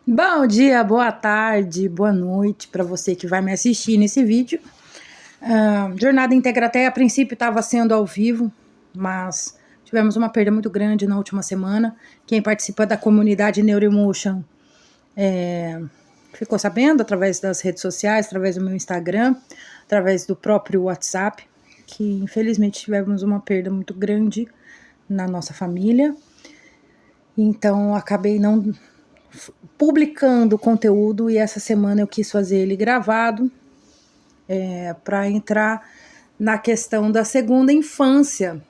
Bom dia, boa tarde, boa noite para você que vai me assistir nesse vídeo. Jornada Integraté, a princípio estava sendo ao vivo, mas tivemos uma perda muito grande na última semana. Quem participa da comunidade Neuroemotion ficou sabendo através das redes sociais, através do meu Instagram, através do próprio WhatsApp, que infelizmente tivemos uma perda muito grande na nossa família. Então acabei não publicando conteúdo e essa semana eu quis fazer ele gravado para entrar na questão da segunda infância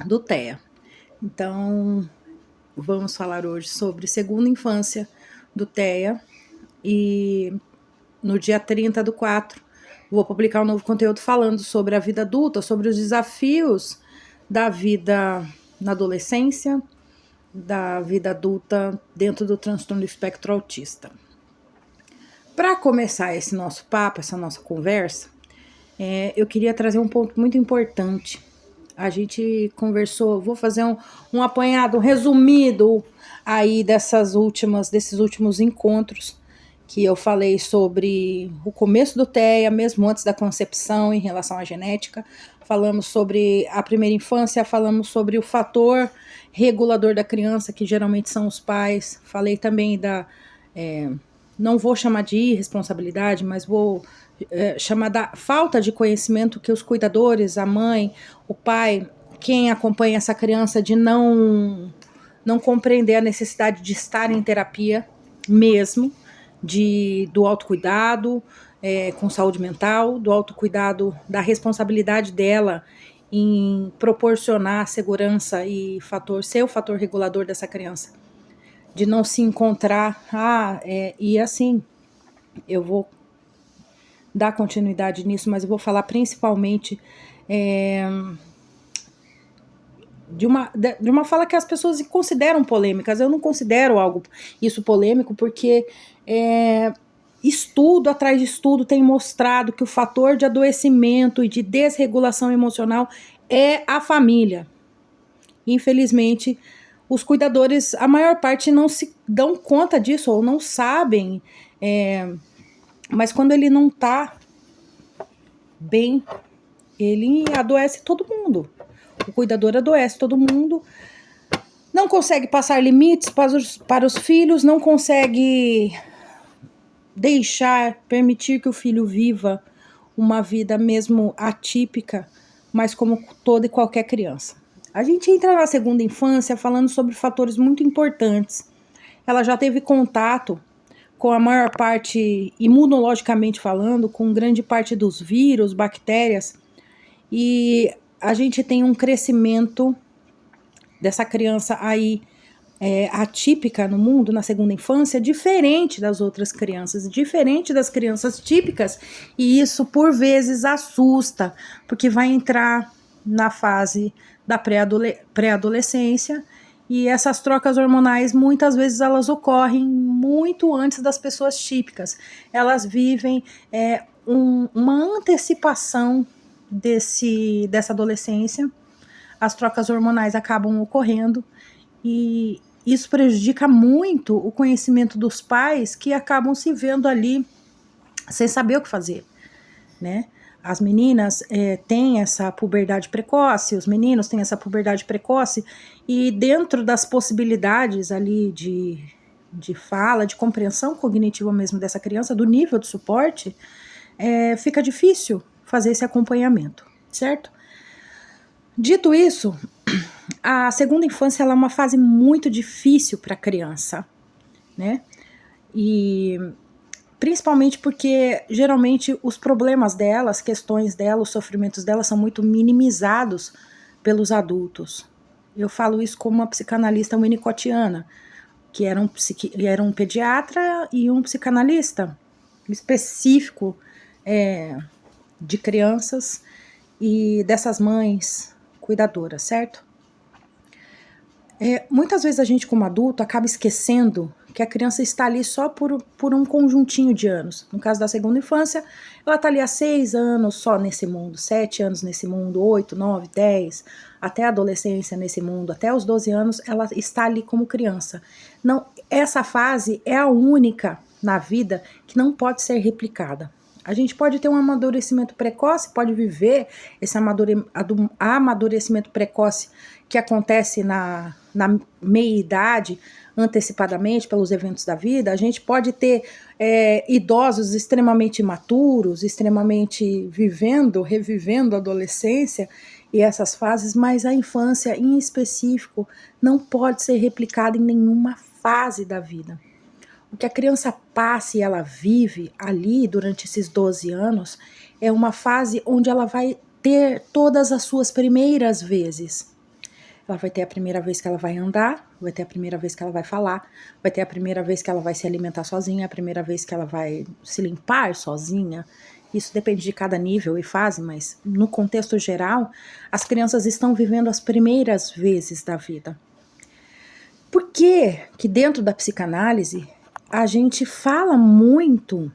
do TEA. Então, vamos falar hoje sobre segunda infância do TEA e no dia 30/4 vou publicar um novo conteúdo falando sobre a vida adulta, sobre os desafios da vida na adolescência, da vida adulta dentro do transtorno do espectro autista. Para começar esse nosso papo, essa nossa conversa, eu queria trazer um ponto muito importante. A gente conversou, vou fazer um apanhado, um resumido aí desses últimos encontros que eu falei sobre o começo do TEA, mesmo antes da concepção em relação à genética. Falamos sobre a primeira infância, falamos sobre o fator regulador da criança, que geralmente são os pais. Falei também não vou chamar de irresponsabilidade, mas vou chamar da falta de conhecimento que os cuidadores, a mãe, o pai, quem acompanha essa criança, de não compreender a necessidade de estar em terapia mesmo, do autocuidado com saúde mental, do autocuidado, da responsabilidade dela em proporcionar segurança e ser o fator regulador dessa criança, de não se encontrar, e assim, eu vou dar continuidade nisso, mas eu vou falar principalmente de uma fala que as pessoas consideram polêmicas. Eu não considero isso polêmico, porque estudo atrás de estudo tem mostrado que o fator de adoecimento e de desregulação emocional é a família. Infelizmente, os cuidadores, a maior parte, não se dão conta disso ou não sabem, mas quando ele não tá bem, ele adoece todo mundo. O cuidador adoece todo mundo, não consegue passar limites para os filhos, não consegue permitir que o filho viva uma vida mesmo atípica, mas como toda e qualquer criança. A gente entra na segunda infância falando sobre fatores muito importantes. Ela já teve contato com a maior parte, imunologicamente falando, com grande parte dos vírus, bactérias, e a gente tem um crescimento dessa criança aí atípica no mundo, na segunda infância, diferente das outras crianças, diferente das crianças típicas, e isso por vezes assusta, porque vai entrar na fase da pré-adolescência, e essas trocas hormonais, muitas vezes, elas ocorrem muito antes das pessoas típicas. Elas vivem uma antecipação dessa adolescência. As trocas hormonais acabam ocorrendo e isso prejudica muito o conhecimento dos pais, que acabam se vendo ali sem saber o que fazer, né? As meninas têm essa puberdade precoce, os meninos têm essa puberdade precoce, e dentro das possibilidades ali de fala, de compreensão cognitiva mesmo dessa criança, do nível de suporte, fica difícil fazer esse acompanhamento, certo? Dito isso, a segunda infância ela é uma fase muito difícil para a criança, né? E principalmente porque geralmente os problemas dela, as questões dela, os sofrimentos dela são muito minimizados pelos adultos. Eu falo isso como uma psicanalista winnicottiana, que era um pediatra e um psicanalista específico de crianças e dessas mães cuidadoras, certo? Muitas vezes a gente, como adulto, acaba esquecendo que a criança está ali só por um conjuntinho de anos. No caso da segunda infância, ela está ali há 6 anos só nesse mundo, 7 anos nesse mundo, 8, 9, 10, até a adolescência nesse mundo, até os 12 anos, ela está ali como criança. Não, essa fase é a única na vida que não pode ser replicada. A gente pode ter um amadurecimento precoce, pode viver esse amadurecimento precoce que acontece na meia-idade, antecipadamente pelos eventos da vida. A gente pode ter idosos extremamente imaturos, extremamente revivendo a adolescência e essas fases, mas a infância em específico não pode ser replicada em nenhuma fase da vida. O que a criança passa e ela vive ali durante esses 12 anos é uma fase onde ela vai ter todas as suas primeiras vezes. Ela vai ter a primeira vez que ela vai andar, vai ter a primeira vez que ela vai falar, vai ter a primeira vez que ela vai se alimentar sozinha, a primeira vez que ela vai se limpar sozinha. Isso depende de cada nível e fase, mas no contexto geral, as crianças estão vivendo as primeiras vezes da vida. Por que que dentro da psicanálise a gente fala muito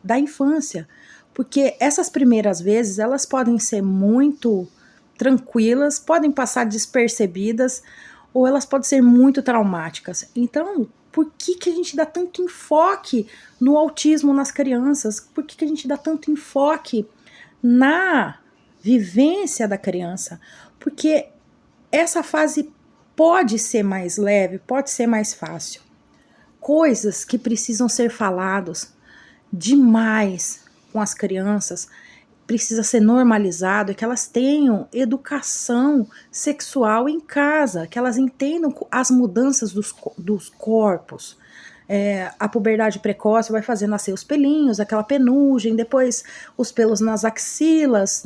da infância? Porque essas primeiras vezes, elas podem ser muito tranquilas, podem passar despercebidas, ou elas podem ser muito traumáticas. Então, por que que a gente dá tanto enfoque no autismo nas crianças? Por que que a gente dá tanto enfoque na vivência da criança? Porque essa fase pode ser mais leve, pode ser mais fácil. Coisas que precisam ser faladas demais com as crianças, precisa ser normalizado, que elas tenham educação sexual em casa, que elas entendam as mudanças dos corpos. A puberdade precoce vai fazer nascer os pelinhos, aquela penugem, depois os pelos nas axilas,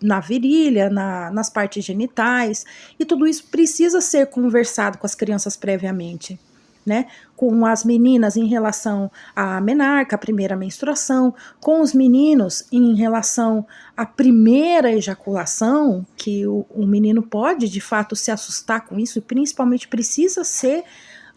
na virilha, nas partes genitais, e tudo isso precisa ser conversado com as crianças previamente, né? Com as meninas em relação à menarca, a primeira menstruação, com os meninos em relação à primeira ejaculação, que o menino pode de fato se assustar com isso, e principalmente precisa ser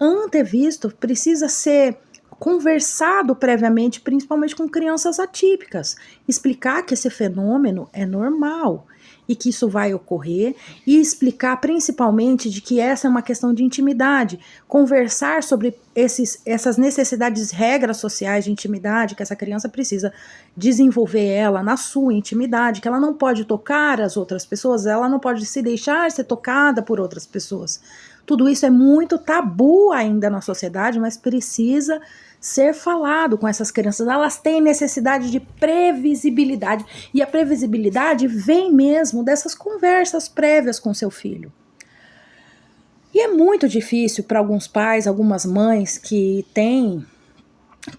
antevisto, precisa ser conversado previamente, principalmente com crianças atípicas, explicar que esse fenômeno é normal e que isso vai ocorrer, e explicar principalmente de que essa é uma questão de intimidade, conversar sobre essas necessidades, regras sociais de intimidade, que essa criança precisa desenvolver ela na sua intimidade, que ela não pode tocar as outras pessoas, ela não pode se deixar ser tocada por outras pessoas. Tudo isso é muito tabu ainda na sociedade, mas precisa ser falado com essas crianças. Elas têm necessidade de previsibilidade, e a previsibilidade vem mesmo dessas conversas prévias com seu filho. E é muito difícil para alguns pais, algumas mães que têm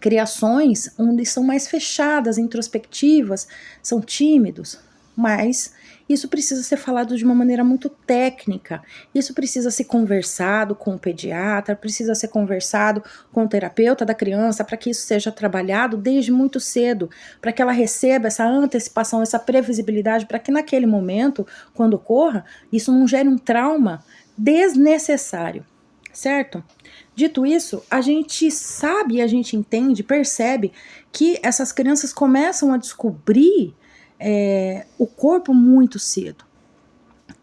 criações onde são mais fechadas, introspectivas, são tímidos, mas isso precisa ser falado de uma maneira muito técnica, isso precisa ser conversado com o pediatra, precisa ser conversado com o terapeuta da criança, para que isso seja trabalhado desde muito cedo, para que ela receba essa antecipação, essa previsibilidade, para que naquele momento, quando ocorra, isso não gere um trauma desnecessário, certo? Dito isso, a gente sabe, a gente entende, percebe que essas crianças começam a descobrir o corpo muito cedo.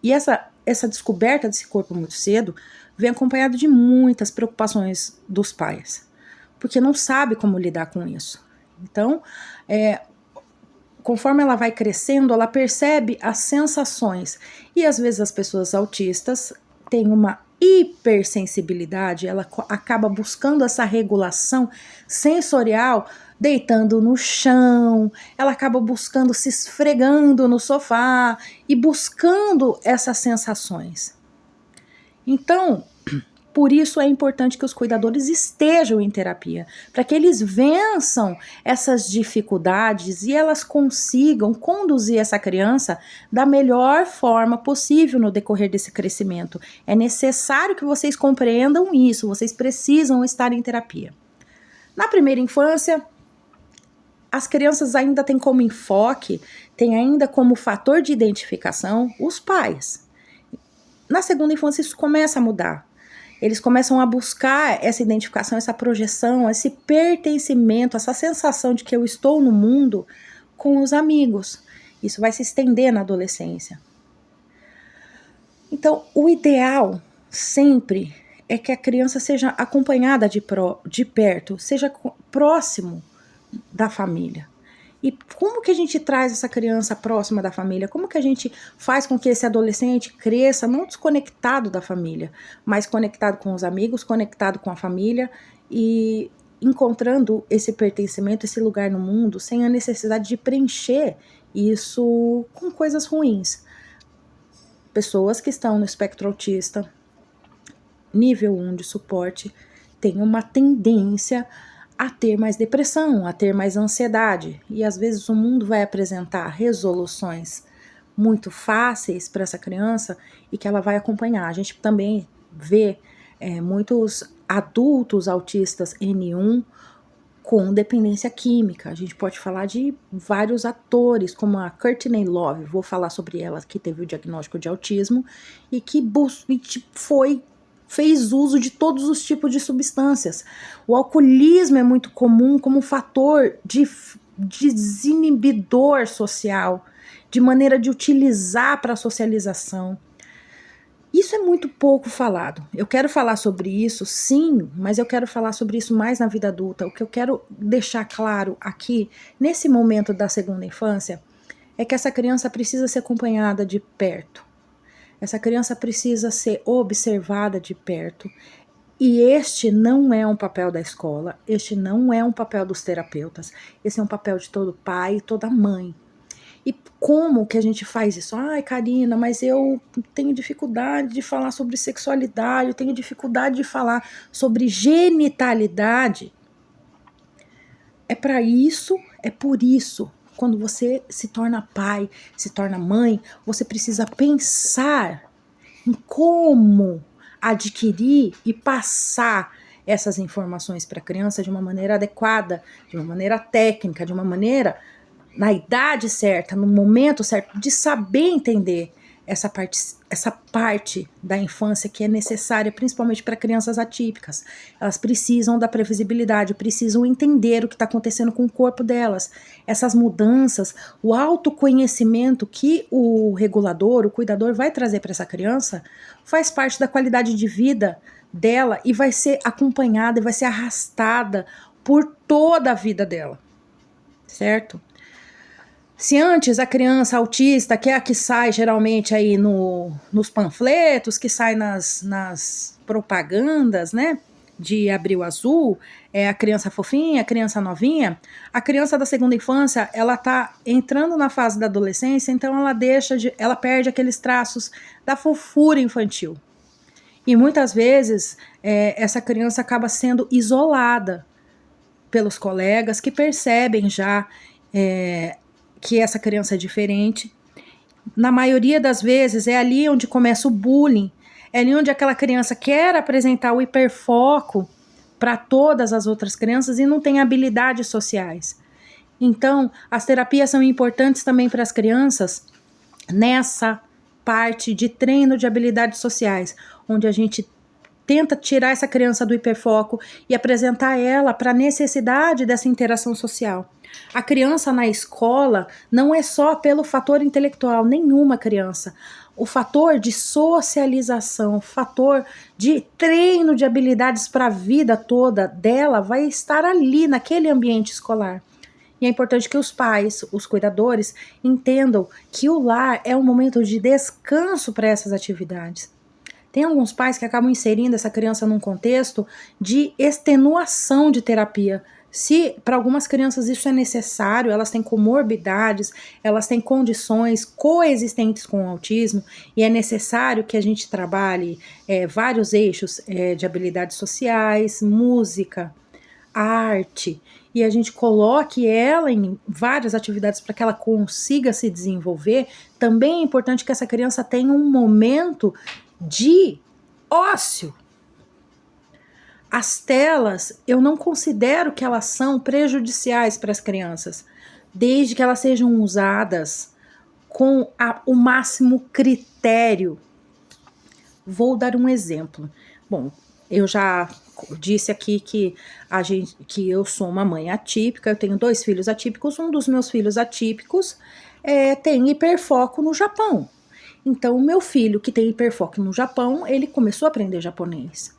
E essa descoberta desse corpo muito cedo vem acompanhado de muitas preocupações dos pais, porque não sabe como lidar com isso. Então, conforme ela vai crescendo, ela percebe as sensações. E às vezes as pessoas autistas têm uma hipersensibilidade, ela acaba buscando essa regulação sensorial deitando no chão, ela acaba buscando, se esfregando no sofá e buscando essas sensações. Então, por isso é importante que os cuidadores estejam em terapia, para que eles vençam essas dificuldades e elas consigam conduzir essa criança da melhor forma possível no decorrer desse crescimento. É necessário que vocês compreendam isso, vocês precisam estar em terapia. Na primeira infância, as crianças ainda têm como enfoque, têm ainda como fator de identificação os pais. Na segunda infância isso começa a mudar. Eles começam a buscar essa identificação, essa projeção, esse pertencimento, essa sensação de que eu estou no mundo com os amigos. Isso vai se estender na adolescência. Então, o ideal sempre é que a criança seja acompanhada de perto, seja próximo da família. E como que a gente traz essa criança próxima da família? Como que a gente faz com que esse adolescente cresça não desconectado da família, mas conectado com os amigos, conectado com a família e encontrando esse pertencimento, esse lugar no mundo, sem a necessidade de preencher isso com coisas ruins. Pessoas que estão no espectro autista, nível 1 de suporte, têm uma tendência a ter mais depressão, a ter mais ansiedade. E às vezes o mundo vai apresentar resoluções muito fáceis para essa criança e que ela vai acompanhar. A gente também vê muitos adultos autistas N1 com dependência química. A gente pode falar de vários atores, como a Courtney Love, vou falar sobre ela, que teve o diagnóstico de autismo e que fez uso de todos os tipos de substâncias. O alcoolismo é muito comum como fator de desinibidor social, de maneira de utilizar para a socialização. Isso é muito pouco falado. Eu quero falar sobre isso, sim, mas eu quero falar sobre isso mais na vida adulta. O que eu quero deixar claro aqui, nesse momento da segunda infância, é que essa criança precisa ser acompanhada de perto. Essa criança precisa ser observada de perto. E este não é um papel da escola, este não é um papel dos terapeutas, esse é um papel de todo pai e toda mãe. E como que a gente faz isso? Ai, Karina, mas eu tenho dificuldade de falar sobre sexualidade, eu tenho dificuldade de falar sobre genitalidade. É por isso, quando você se torna pai, se torna mãe, você precisa pensar em como adquirir e passar essas informações para a criança de uma maneira adequada, de uma maneira técnica, de uma maneira na idade certa, no momento certo, de saber entender essa parte da infância que é necessária, principalmente para crianças atípicas. Elas precisam da previsibilidade, precisam entender o que está acontecendo com o corpo delas. Essas mudanças, o autoconhecimento que o regulador, o cuidador vai trazer para essa criança, faz parte da qualidade de vida dela e vai ser acompanhada e vai ser arrastada por toda a vida dela, certo? Se antes a criança autista, que é a que sai geralmente aí nos panfletos, que sai nas propagandas, né, de Abril Azul, é a criança fofinha, a criança novinha, a criança da segunda infância, ela tá entrando na fase da adolescência, então ela perde aqueles traços da fofura infantil. E muitas vezes essa criança acaba sendo isolada pelos colegas que percebem já que essa criança é diferente. Na maioria das vezes é ali onde começa o bullying, é ali onde aquela criança quer apresentar o hiperfoco para todas as outras crianças e não tem habilidades sociais. Então, as terapias são importantes também para as crianças nessa parte de treino de habilidades sociais, onde a gente tenta tirar essa criança do hiperfoco e apresentar ela para a necessidade dessa interação social. A criança na escola não é só pelo fator intelectual, nenhuma criança. O fator de socialização, o fator de treino de habilidades para a vida toda dela vai estar ali, naquele ambiente escolar. E é importante que os pais, os cuidadores, entendam que o lar é um momento de descanso para essas atividades. Tem alguns pais que acabam inserindo essa criança num contexto de extenuação de terapia. Se para algumas crianças isso é necessário, elas têm comorbidades, elas têm condições coexistentes com o autismo, e é necessário que a gente trabalhe vários eixos de habilidades sociais, música, arte, e a gente coloque ela em várias atividades para que ela consiga se desenvolver. Também é importante que essa criança tenha um momento de ócio. As telas, eu não considero que elas são prejudiciais para as crianças, desde que elas sejam usadas com o máximo critério. Vou dar um exemplo. Bom, eu já disse aqui que eu sou uma mãe atípica, eu tenho 2 filhos atípicos, um dos meus filhos atípicos tem hiperfoco no Japão. Então, o meu filho que tem hiperfoco no Japão, ele começou a aprender japonês.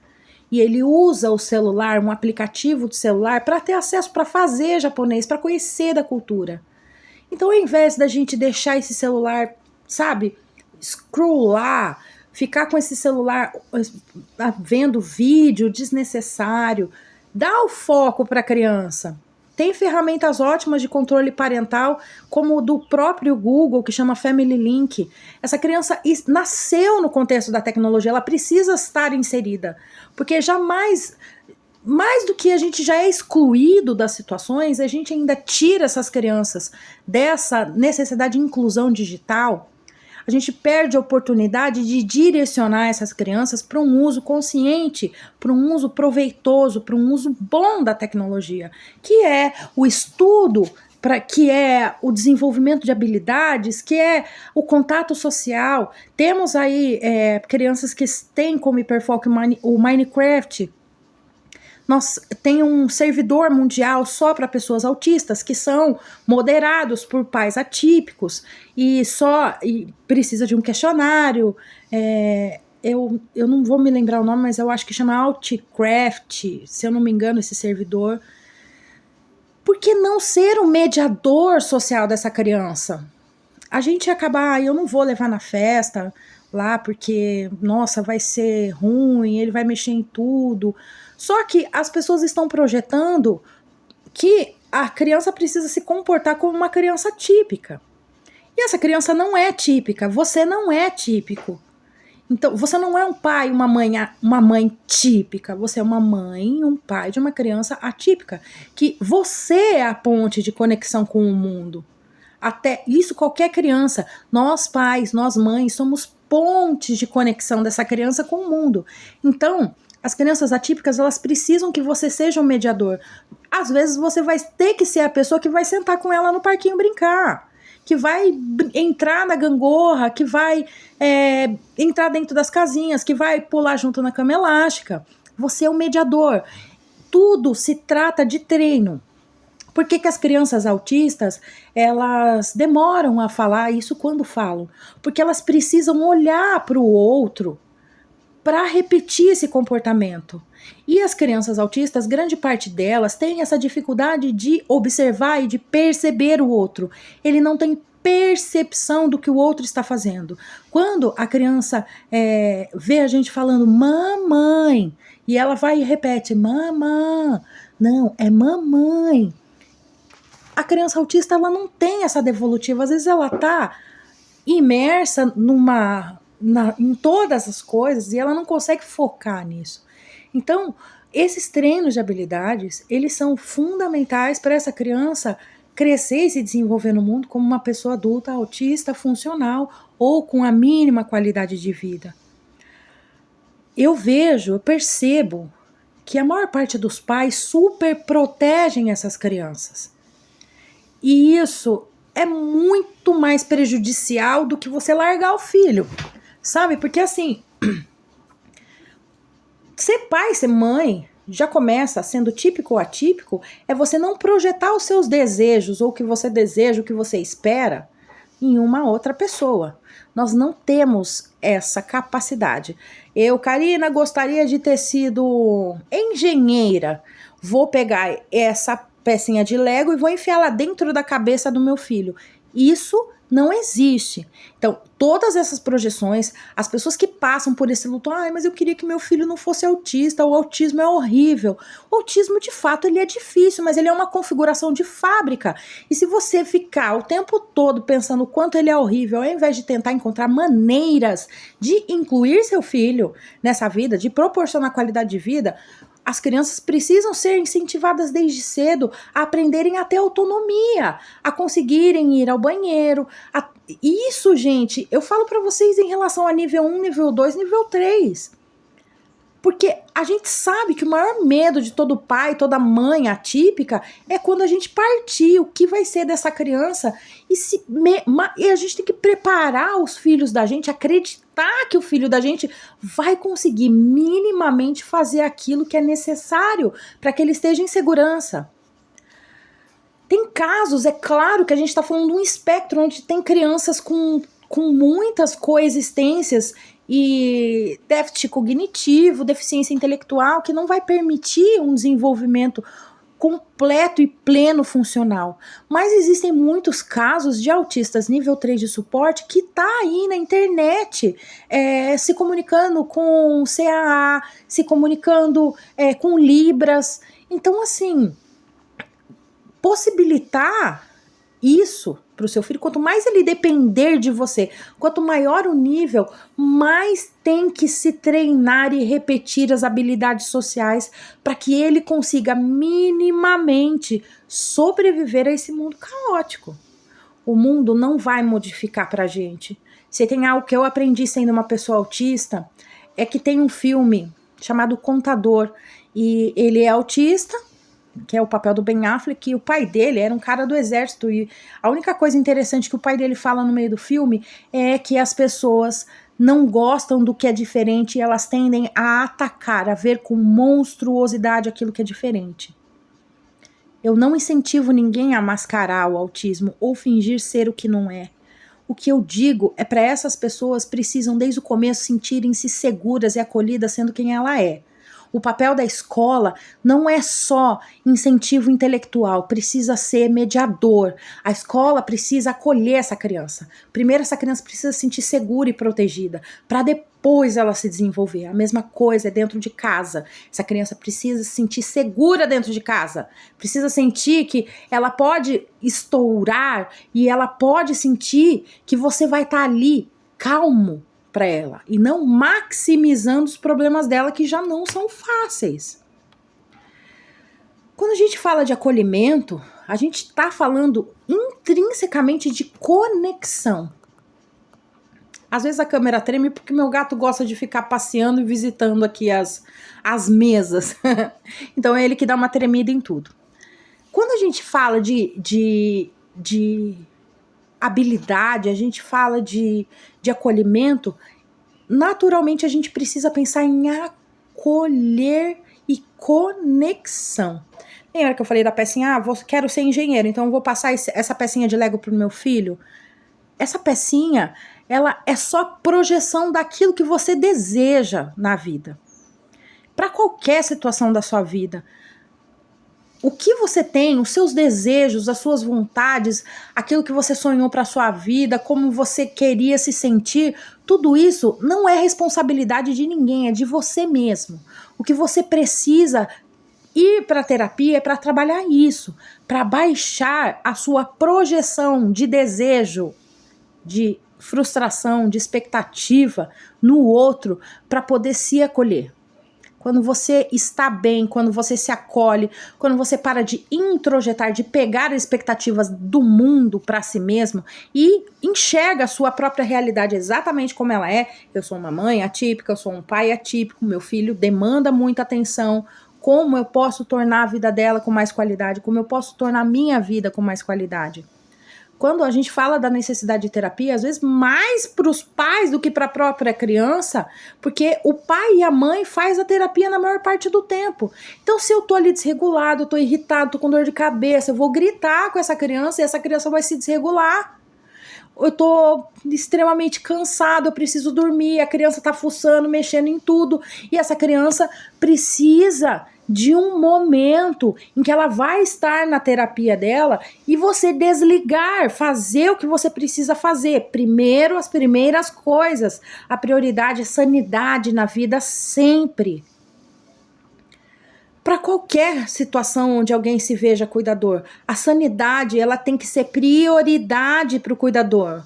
e ele usa o celular, um aplicativo do celular, para ter acesso, para fazer japonês, para conhecer da cultura. Então, ao invés da gente deixar esse celular, sabe, scrollar, ficar com esse celular vendo vídeo desnecessário, dá o foco para a criança. Tem ferramentas ótimas de controle parental, como o do próprio Google, que chama Family Link. Essa criança nasceu no contexto da tecnologia, ela precisa estar inserida, porque jamais, mais do que a gente já é excluído das situações, a gente ainda tira essas crianças dessa necessidade de inclusão digital. A gente perde a oportunidade de direcionar essas crianças para um uso consciente, para um uso proveitoso, para um uso bom da tecnologia, que é o estudo, que é o desenvolvimento de habilidades, que é o contato social. Temos aí crianças que têm como hiperfoco o Minecraft. Tem um servidor mundial só para pessoas autistas, que são moderados por pais atípicos, e precisa de um questionário. Eu não vou me lembrar o nome, mas eu acho que chama Outcraft, se eu não me engano, esse servidor. Por que não ser o mediador social dessa criança? A gente acabar, eu não vou levar na festa lá, porque, nossa, vai ser ruim, ele vai mexer em tudo. Só que as pessoas estão projetando que a criança precisa se comportar como uma criança típica. E essa criança não é típica, você não é típico. Então, você não é um pai, uma mãe típica, você é uma mãe, um pai de uma criança atípica, que você é a ponte de conexão com o mundo. Até isso qualquer criança, nós pais, nós mães, somos pontes de conexão dessa criança com o mundo. Então, as crianças atípicas, elas precisam que você seja um mediador. Às vezes você vai ter que ser a pessoa que vai sentar com ela no parquinho brincar, que vai entrar na gangorra, que vai entrar dentro das casinhas, que vai pular junto na cama elástica. Você é um mediador. Tudo se trata de treino. Por que as crianças autistas, elas demoram a falar isso quando falam? Porque elas precisam olhar para o outro para repetir esse comportamento. E as crianças autistas, grande parte delas, tem essa dificuldade de observar e de perceber o outro. Ele não tem percepção do que o outro está fazendo. Quando a criança vê a gente falando mamãe, e ela vai e repete mamã, não, é mamãe. A criança autista, ela não tem essa devolutiva. Às vezes ela tá imersa em todas as coisas e ela não consegue focar nisso. Então, esses treinos de habilidades, eles são fundamentais para essa criança crescer e se desenvolver no mundo como uma pessoa adulta, autista, funcional ou com a mínima qualidade de vida. Eu percebo que a maior parte dos pais super protegem essas crianças. E isso é muito mais prejudicial do que você largar o filho, sabe? Porque assim, ser pai, ser mãe, já começa sendo típico ou atípico, é você não projetar os seus desejos, ou o que você deseja, o que você espera, em uma outra pessoa. Nós não temos essa capacidade. Eu, Karina, gostaria de ter sido engenheira. Vou pegar essa pecinha de Lego e vou enfiar lá dentro da cabeça do meu filho. Isso não existe. Então, todas essas projeções, as pessoas que passam por esse luto, mas eu queria que meu filho não fosse autista, o autismo é horrível. O autismo, de fato, ele é difícil, mas ele é uma configuração de fábrica. E se você ficar o tempo todo pensando o quanto ele é horrível, ao invés de tentar encontrar maneiras de incluir seu filho nessa vida, de proporcionar qualidade de vida, as crianças precisam ser incentivadas desde cedo a aprenderem a ter autonomia, a conseguirem ir ao banheiro. Isso, gente, eu falo para vocês em relação a nível 1, nível 2, nível 3. Porque a gente sabe que o maior medo de todo pai, toda mãe atípica é quando a gente partir, o que vai ser dessa criança. E a gente tem que preparar os filhos da gente, acreditar que o filho da gente vai conseguir minimamente fazer aquilo que é necessário para que ele esteja em segurança. Tem casos, é claro que a gente está falando de um espectro onde tem crianças com muitas coexistências e déficit cognitivo, deficiência intelectual, que não vai permitir um desenvolvimento completo e pleno funcional. Mas existem muitos casos de autistas nível 3 de suporte que tá aí na internet, se comunicando com CAA, se comunicando com Libras. Então, assim, possibilitar isso para o seu filho, quanto mais ele depender de você, quanto maior o nível, mais tem que se treinar e repetir as habilidades sociais para que ele consiga minimamente sobreviver a esse mundo caótico. O mundo não vai modificar para a gente. Se tem algo que eu aprendi sendo uma pessoa autista, é que tem um filme chamado Contador, e ele é autista, que é o papel do Ben Affleck, e o pai dele era um cara do exército, e a única coisa interessante que o pai dele fala no meio do filme é que as pessoas não gostam do que é diferente e elas tendem a atacar, a ver com monstruosidade aquilo que é diferente. Eu não incentivo ninguém a mascarar o autismo ou fingir ser o que não é. O que eu digo é para essas pessoas precisam desde o começo sentirem-se seguras e acolhidas sendo quem ela é. O papel da escola não é só incentivo intelectual, precisa ser mediador. A escola precisa acolher essa criança. Primeiro, essa criança precisa se sentir segura e protegida, para depois ela se desenvolver. A mesma coisa é dentro de casa. Essa criança precisa se sentir segura dentro de casa. Precisa sentir que ela pode estourar e ela pode sentir que você vai estar ali calmo para ela e não maximizando os problemas dela, que já não são fáceis. Quando a gente fala de acolhimento, a gente está falando intrinsecamente de conexão. Às vezes a câmera treme porque meu gato gosta de ficar passeando e visitando aqui as mesas. Então é ele que dá uma tremida em tudo. Quando a gente fala de habilidade, a gente fala de acolhimento, naturalmente a gente precisa pensar em acolher e conexão. Lembra que eu falei da pecinha? Quero ser engenheiro, então eu vou passar essa pecinha de Lego pro meu filho? Essa pecinha, ela é só projeção daquilo que você deseja na vida. Para qualquer situação da sua vida. O que você tem, os seus desejos, as suas vontades, aquilo que você sonhou para sua vida, como você queria se sentir, tudo isso não é responsabilidade de ninguém, é de você mesmo. O que você precisa ir para a terapia é para trabalhar isso, para baixar a sua projeção de desejo, de frustração, de expectativa no outro, para poder se acolher. Quando você está bem, quando você se acolhe, quando você para de introjetar, de pegar as expectativas do mundo para si mesmo e enxerga a sua própria realidade exatamente como ela é. Eu sou uma mãe atípica, eu sou um pai atípico, meu filho demanda muita atenção. Como eu posso tornar a vida dela com mais qualidade? Como eu posso tornar a minha vida com mais qualidade? Quando a gente fala da necessidade de terapia, às vezes mais para os pais do que para a própria criança, porque o pai e a mãe faz a terapia na maior parte do tempo. Então, se eu tô ali desregulado, eu tô irritado, tô com dor de cabeça, eu vou gritar com essa criança e essa criança vai se desregular. Eu tô extremamente cansado, eu preciso dormir, a criança tá fuçando, mexendo em tudo, e essa criança precisa de um momento em que ela vai estar na terapia dela e você desligar, fazer o que você precisa fazer. Primeiro, as primeiras coisas. A prioridade é sanidade na vida sempre. Para qualquer situação onde alguém se veja cuidador, a sanidade ela tem que ser prioridade para o cuidador.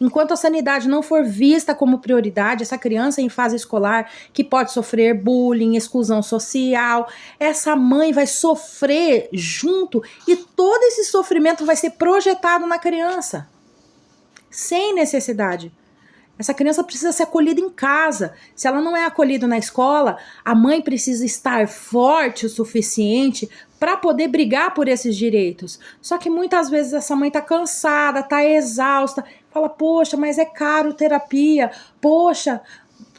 Enquanto a sanidade não for vista como prioridade, essa criança em fase escolar que pode sofrer bullying, exclusão social, essa mãe vai sofrer junto e todo esse sofrimento vai ser projetado na criança, sem necessidade. Essa criança precisa ser acolhida em casa. Se ela não é acolhida na escola, a mãe precisa estar forte o suficiente para poder brigar por esses direitos. Só que muitas vezes essa mãe tá cansada, tá exausta, fala, poxa, mas é caro terapia, poxa,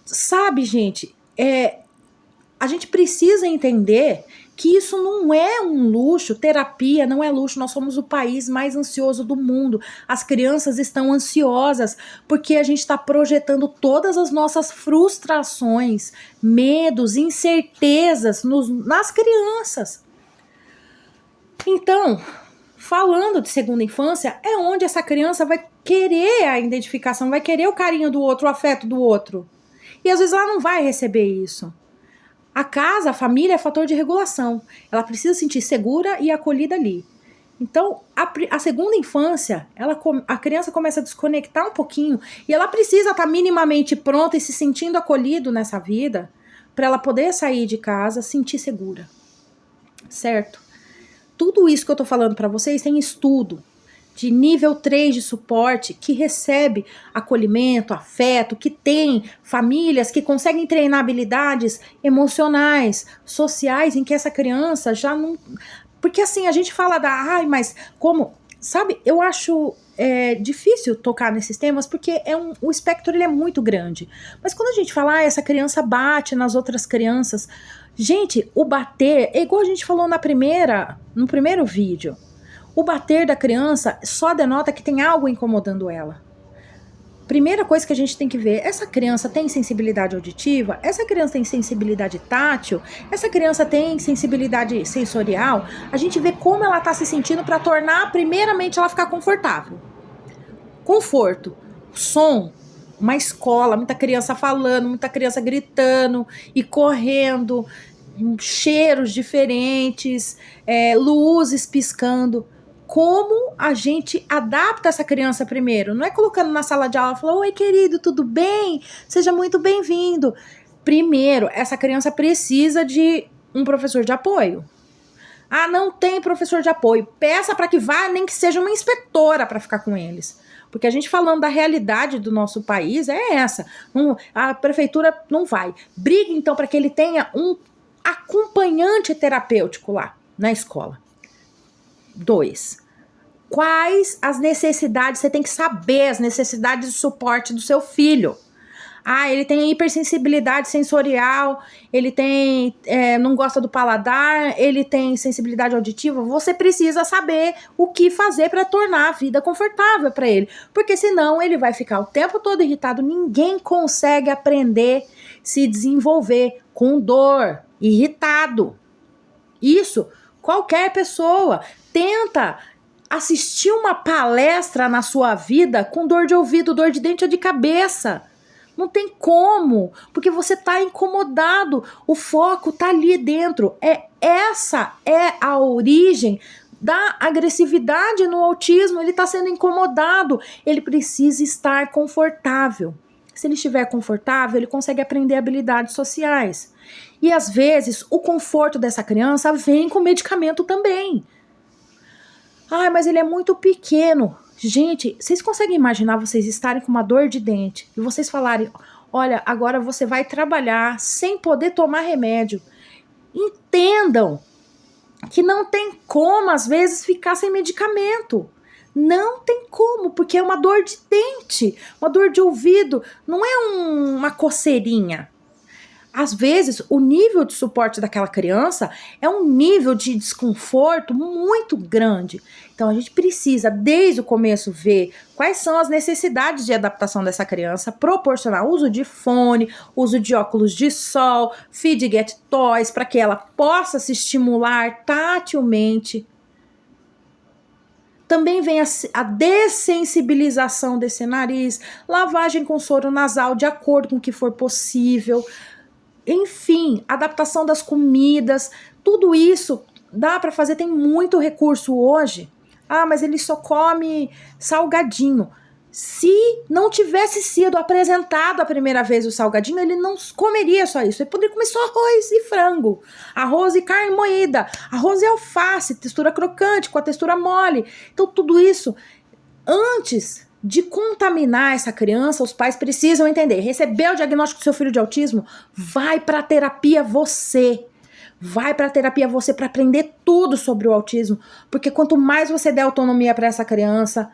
sabe, gente, a gente precisa entender que isso não é um luxo, terapia não é luxo, nós somos o país mais ansioso do mundo. As crianças estão ansiosas porque a gente está projetando todas as nossas frustrações, medos, incertezas nas crianças. Então, falando de segunda infância, é onde essa criança vai querer a identificação, vai querer o carinho do outro, o afeto do outro. E às vezes ela não vai receber isso. A casa, a família é fator de regulação. Ela precisa se sentir segura e acolhida ali. Então, a segunda infância, a criança começa a desconectar um pouquinho e ela precisa estar minimamente pronta e se sentindo acolhido nessa vida para ela poder sair de casa, sentir segura. Certo? Tudo isso que eu tô falando para vocês tem estudo de nível 3 de suporte que recebe acolhimento, afeto, que tem famílias que conseguem treinar habilidades emocionais, sociais, em que essa criança já não... Porque assim, a gente fala mas como... Sabe, eu acho difícil tocar nesses temas porque o espectro ele é muito grande. Mas quando a gente fala, essa criança bate nas outras crianças... Gente, o bater, é igual a gente falou no primeiro vídeo. O bater da criança só denota que tem algo incomodando ela. Primeira coisa que a gente tem que ver, essa criança tem sensibilidade auditiva? Essa criança tem sensibilidade tátil? Essa criança tem sensibilidade sensorial? A gente vê como ela está se sentindo para tornar, primeiramente, ela ficar confortável. Conforto, som, uma escola, muita criança falando, muita criança gritando e correndo, cheiros diferentes, luzes piscando. Como a gente adapta essa criança primeiro? Não é colocando na sala de aula e falando, oi querido, tudo bem? Seja muito bem-vindo. Primeiro, essa criança precisa de um professor de apoio. Não tem professor de apoio. Peça para que vá, nem que seja uma inspetora para ficar com eles. Porque a gente falando da realidade do nosso país é essa. A prefeitura não vai. Briga então para que ele tenha um acompanhante terapêutico lá na escola. 2. Quais as necessidades? Você tem que saber as necessidades de suporte do seu filho. Ele tem hipersensibilidade sensorial, ele tem, não gosta do paladar, ele tem sensibilidade auditiva. Você precisa saber o que fazer para tornar a vida confortável para ele, porque senão ele vai ficar o tempo todo irritado. Ninguém consegue aprender, se desenvolver com dor, irritado. Isso, qualquer pessoa tenta assistir uma palestra na sua vida com dor de ouvido, dor de dente ou de cabeça. Não tem como, porque você está incomodado, o foco está ali dentro. Essa é a origem da agressividade no autismo. Ele está sendo incomodado, ele precisa estar confortável. Se ele estiver confortável, ele consegue aprender habilidades sociais. E às vezes o conforto dessa criança vem com medicamento também. Mas ele é muito pequeno. Gente, vocês conseguem imaginar vocês estarem com uma dor de dente e vocês falarem, olha, agora você vai trabalhar sem poder tomar remédio. Entendam que não tem como, às vezes, ficar sem medicamento. Não tem como, porque é uma dor de dente, uma dor de ouvido, não é uma coceirinha. Às vezes, o nível de suporte daquela criança é um nível de desconforto muito grande. Então, a gente precisa, desde o começo, ver quais são as necessidades de adaptação dessa criança, proporcionar uso de fone, uso de óculos de sol, fidget toys, para que ela possa se estimular tatilmente. Também vem a dessensibilização desse nariz, lavagem com soro nasal de acordo com o que for possível. Enfim, adaptação das comidas, tudo isso dá para fazer, tem muito recurso hoje. Mas ele só come salgadinho. Se não tivesse sido apresentado a primeira vez o salgadinho, ele não comeria só isso. Ele poderia comer só arroz e frango, arroz e carne moída, arroz e alface, textura crocante com a textura mole. Então tudo isso, antes de contaminar essa criança, os pais precisam entender. Recebeu o diagnóstico do seu filho de autismo? Vai para terapia você. Vai para terapia você para aprender tudo sobre o autismo. Porque quanto mais você der autonomia para essa criança,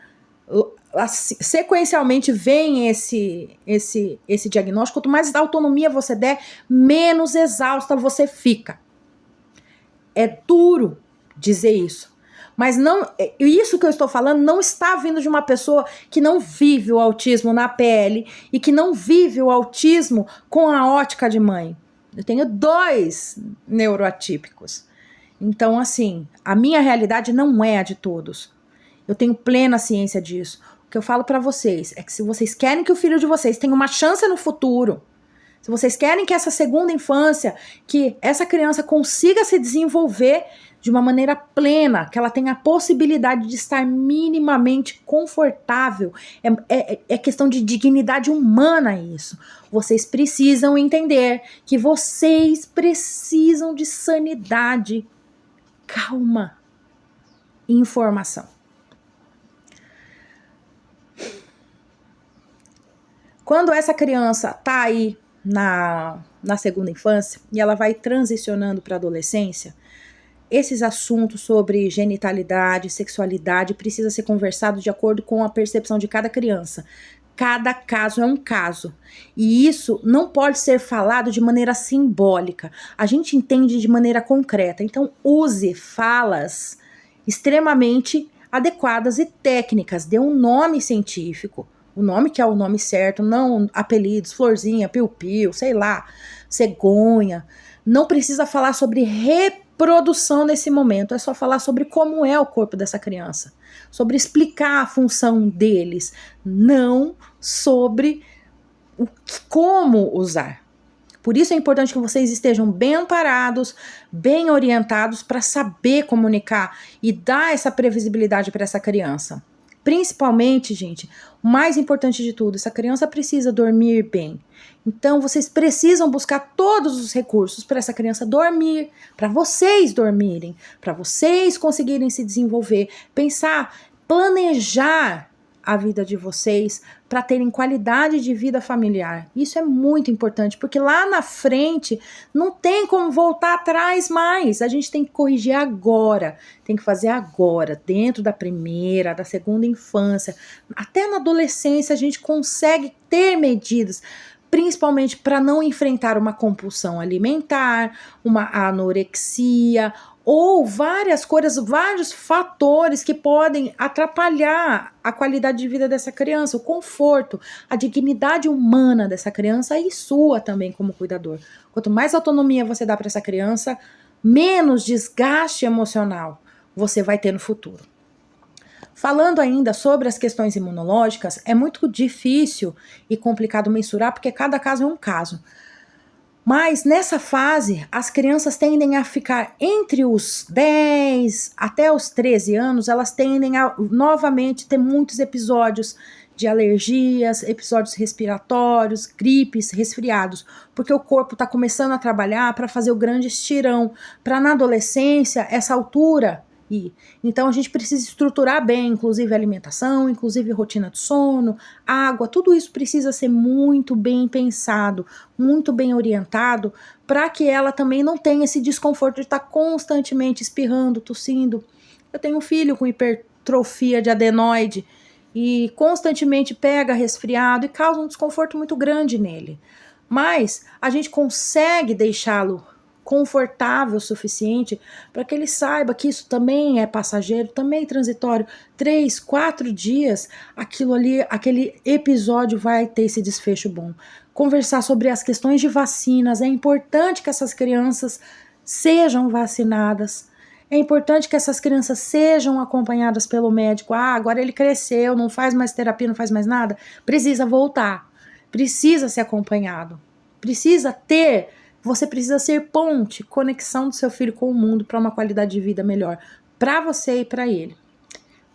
sequencialmente vem esse diagnóstico. Quanto mais autonomia você der, menos exausta você fica. É duro dizer isso. Mas não, isso que eu estou falando não está vindo de uma pessoa que não vive o autismo na pele e que não vive o autismo com a ótica de mãe. Eu tenho 2 neuroatípicos. Então, assim, a minha realidade não é a de todos. Eu tenho plena ciência disso. O que eu falo pra vocês é que se vocês querem que o filho de vocês tenha uma chance no futuro, se vocês querem que essa segunda infância, que essa criança consiga se desenvolver de uma maneira plena, que ela tenha a possibilidade de estar minimamente confortável, é questão de dignidade humana isso. Vocês precisam entender que vocês precisam de sanidade, calma e informação. Quando essa criança tá aí na segunda infância e ela vai transicionando para a adolescência, esses assuntos sobre genitalidade, sexualidade precisa ser conversado de acordo com a percepção de cada criança. Cada caso é um caso. E isso não pode ser falado de maneira simbólica. A gente entende de maneira concreta. Então, use falas extremamente adequadas e técnicas. Dê um nome científico. O nome que é o nome certo, não apelidos, florzinha, piu-piu, sei lá, cegonha. Não precisa falar sobre reprodução nesse momento, é só falar sobre como é o corpo dessa criança, sobre explicar a função deles, não sobre como usar. Por isso é importante que vocês estejam bem amparados, bem orientados para saber comunicar e dar essa previsibilidade para essa criança. Principalmente, gente, o mais importante de tudo, essa criança precisa dormir bem. Então, vocês precisam buscar todos os recursos para essa criança dormir, para vocês dormirem, para vocês conseguirem se desenvolver, pensar, planejar a vida de vocês para terem qualidade de vida familiar. Isso é muito importante, porque lá na frente não tem como voltar atrás mais. A gente tem que corrigir agora, tem que fazer agora, dentro da primeira, da segunda infância. Até na adolescência a gente consegue ter medidas, principalmente para não enfrentar uma compulsão alimentar, uma anorexia, ou várias coisas, vários fatores que podem atrapalhar a qualidade de vida dessa criança, o conforto, a dignidade humana dessa criança e sua também como cuidador. Quanto mais autonomia você dá para essa criança, menos desgaste emocional você vai ter no futuro. Falando ainda sobre as questões imunológicas, é muito difícil e complicado mensurar porque cada caso é um caso. Mas nessa fase, as crianças tendem a ficar entre os 10 até os 13 anos, elas tendem a novamente ter muitos episódios de alergias, episódios respiratórios, gripes, resfriados, porque o corpo está começando a trabalhar para fazer o grande estirão, para na adolescência, essa altura. Então a gente precisa estruturar bem, inclusive alimentação, inclusive rotina de sono, água, tudo isso precisa ser muito bem pensado, muito bem orientado, para que ela também não tenha esse desconforto de estar constantemente espirrando, tossindo. Eu tenho um filho com hipertrofia de adenoide e constantemente pega resfriado e causa um desconforto muito grande nele. Mas a gente consegue deixá-lo confortável o suficiente para que ele saiba que isso também é passageiro, também é transitório. 3, 4 dias, aquilo ali, aquele episódio vai ter esse desfecho bom. Conversar sobre as questões de vacinas, é importante que essas crianças sejam vacinadas. É importante que essas crianças sejam acompanhadas pelo médico. Ah, agora ele cresceu, não faz mais terapia, não faz mais nada. Precisa voltar. Precisa ser acompanhado. Você precisa ser ponte, conexão do seu filho com o mundo para uma qualidade de vida melhor, para você e para ele.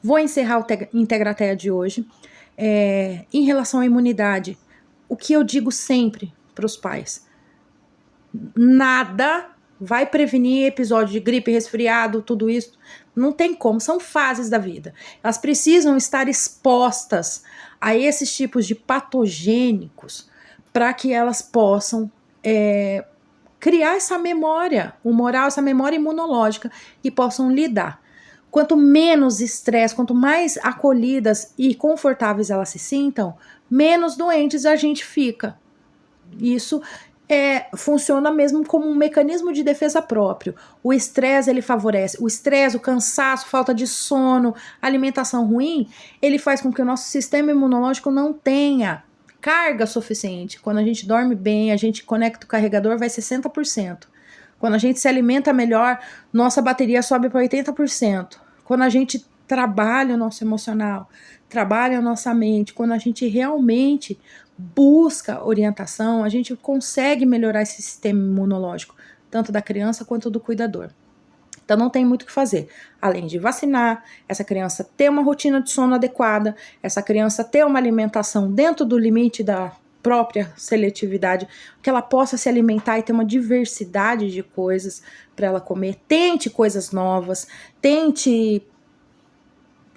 Vou encerrar o Integrateia de hoje. Em relação à imunidade, o que eu digo sempre para os pais: nada vai prevenir episódio de gripe, resfriado, tudo isso. Não tem como, são fases da vida. Elas precisam estar expostas a esses tipos de patogênicos para que elas possam criar essa memória humoral, essa memória imunológica e possam lidar. Quanto menos estresse, quanto mais acolhidas e confortáveis elas se sintam, menos doentes a gente fica. Isso funciona mesmo como um mecanismo de defesa próprio. O estresse, ele favorece. O estresse, o cansaço, falta de sono, alimentação ruim, ele faz com que o nosso sistema imunológico não tenha carga suficiente. Quando a gente dorme bem, a gente conecta o carregador, vai 60%. Quando a gente se alimenta melhor, nossa bateria sobe para 80%. Quando a gente trabalha o nosso emocional, trabalha a nossa mente, quando a gente realmente busca orientação, a gente consegue melhorar esse sistema imunológico, tanto da criança quanto do cuidador. Então não tem muito o que fazer, além de vacinar, essa criança ter uma rotina de sono adequada, essa criança ter uma alimentação dentro do limite da própria seletividade, que ela possa se alimentar e ter uma diversidade de coisas para ela comer. Tente coisas novas, tente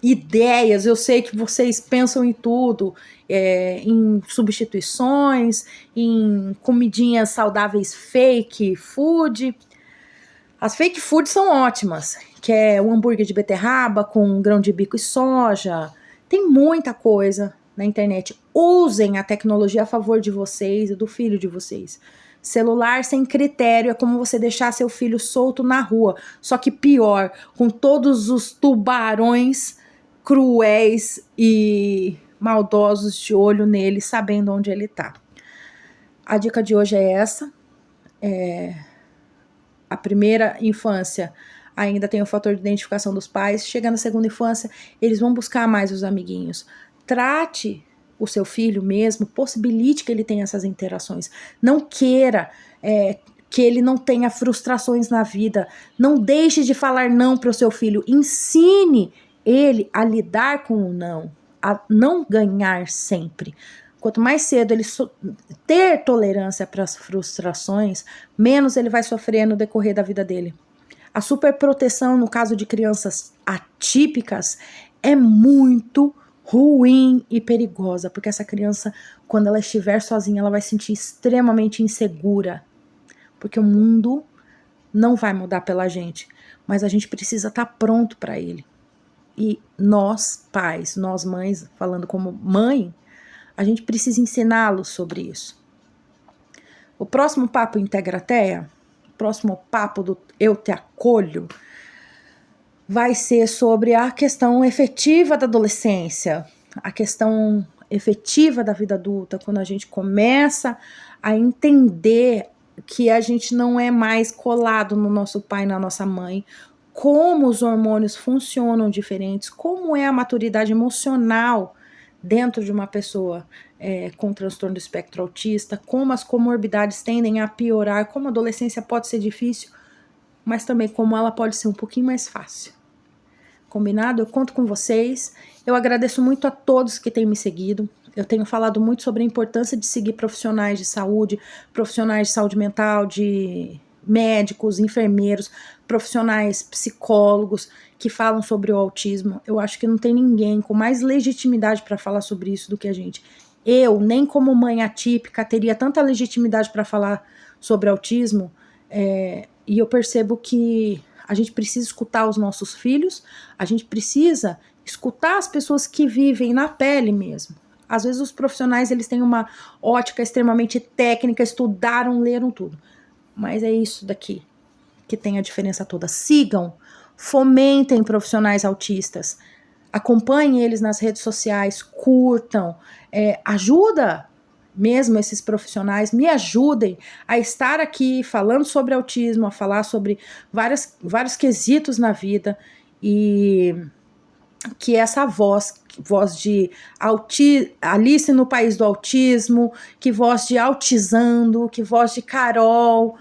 ideias. Eu sei que vocês pensam em tudo, em substituições, em comidinhas saudáveis fake food. As fake food são ótimas, que é o hambúrguer de beterraba com grão de bico e soja. Tem muita coisa na internet. Usem a tecnologia a favor de vocês e do filho de vocês. Celular sem critério é como você deixar seu filho solto na rua, só que pior, com todos os tubarões cruéis e maldosos de olho nele, sabendo onde ele tá. A dica de hoje é essa. A primeira infância ainda tem o fator de identificação dos pais. Chega na segunda infância, eles vão buscar mais os amiguinhos. Trate o seu filho mesmo, possibilite que ele tenha essas interações. Não queira que ele não tenha frustrações na vida. Não deixe de falar não para o seu filho. Ensine ele a lidar com o não, a não ganhar sempre. Quanto mais cedo ele ter tolerância para as frustrações, menos ele vai sofrer no decorrer da vida dele. A superproteção, no caso de crianças atípicas, é muito ruim e perigosa, porque essa criança, quando ela estiver sozinha, ela vai se sentir extremamente insegura, porque o mundo não vai mudar pela gente, mas a gente precisa estar pronto para ele. E nós, pais, nós mães, falando como mãe, a gente precisa ensiná-los sobre isso. O próximo papo Integrateia, o próximo papo do Eu Te Acolho, vai ser sobre a questão efetiva da adolescência, a questão efetiva da vida adulta, quando a gente começa a entender que a gente não é mais colado no nosso pai e na nossa mãe, como os hormônios funcionam diferentes, como é a maturidade emocional dentro de uma pessoa com transtorno do espectro autista, como as comorbidades tendem a piorar, como a adolescência pode ser difícil, mas também como ela pode ser um pouquinho mais fácil. Combinado? Eu conto com vocês. Eu agradeço muito a todos que têm me seguido. Eu tenho falado muito sobre a importância de seguir profissionais de saúde mental, de médicos, enfermeiros, profissionais, psicólogos que falam sobre o autismo. Eu acho que não tem ninguém com mais legitimidade para falar sobre isso do que a gente. Eu, nem como mãe atípica, teria tanta legitimidade para falar sobre autismo, e eu percebo que a gente precisa escutar os nossos filhos, a gente precisa escutar as pessoas que vivem na pele mesmo. Às vezes os profissionais, eles têm uma ótica extremamente técnica, estudaram, leram tudo. Mas é isso daqui que tem a diferença toda. Sigam, fomentem profissionais autistas, acompanhem eles nas redes sociais, curtam, ajuda mesmo esses profissionais, me ajudem a estar aqui falando sobre autismo, a falar sobre vários quesitos na vida, e que essa voz de Alice no País do Autismo, que voz de Autizando, que voz de Carol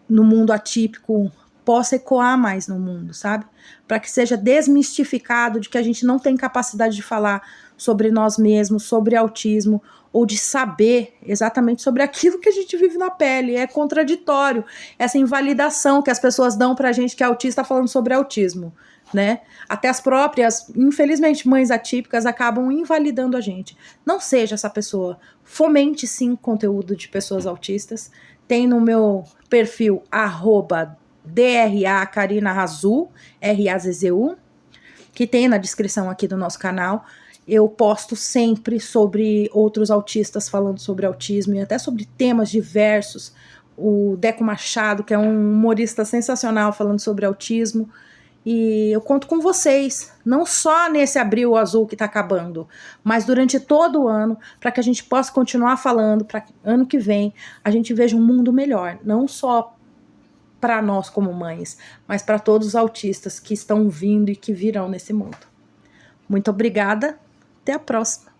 no mundo atípico possa ecoar mais no mundo, sabe? Para que seja desmistificado de que a gente não tem capacidade de falar sobre nós mesmos, sobre autismo, ou de saber exatamente sobre aquilo que a gente vive na pele. É contraditório essa invalidação que as pessoas dão pra gente que é autista falando sobre autismo, né? Até as próprias, infelizmente, mães atípicas acabam invalidando a gente. Não seja essa pessoa. Fomente sim conteúdo de pessoas autistas. Tem no meu perfil @DRA Karina Razzu, RAZZU, que tem na descrição aqui do nosso canal. Eu posto sempre sobre outros autistas falando sobre autismo e até sobre temas diversos. O Deco Machado, que é um humorista sensacional falando sobre autismo. E eu conto com vocês, não só nesse abril azul que está acabando, mas durante todo o ano, para que a gente possa continuar falando, para que ano que vem a gente veja um mundo melhor, não só para nós como mães, mas para todos os autistas que estão vindo e que virão nesse mundo. Muito obrigada, até a próxima.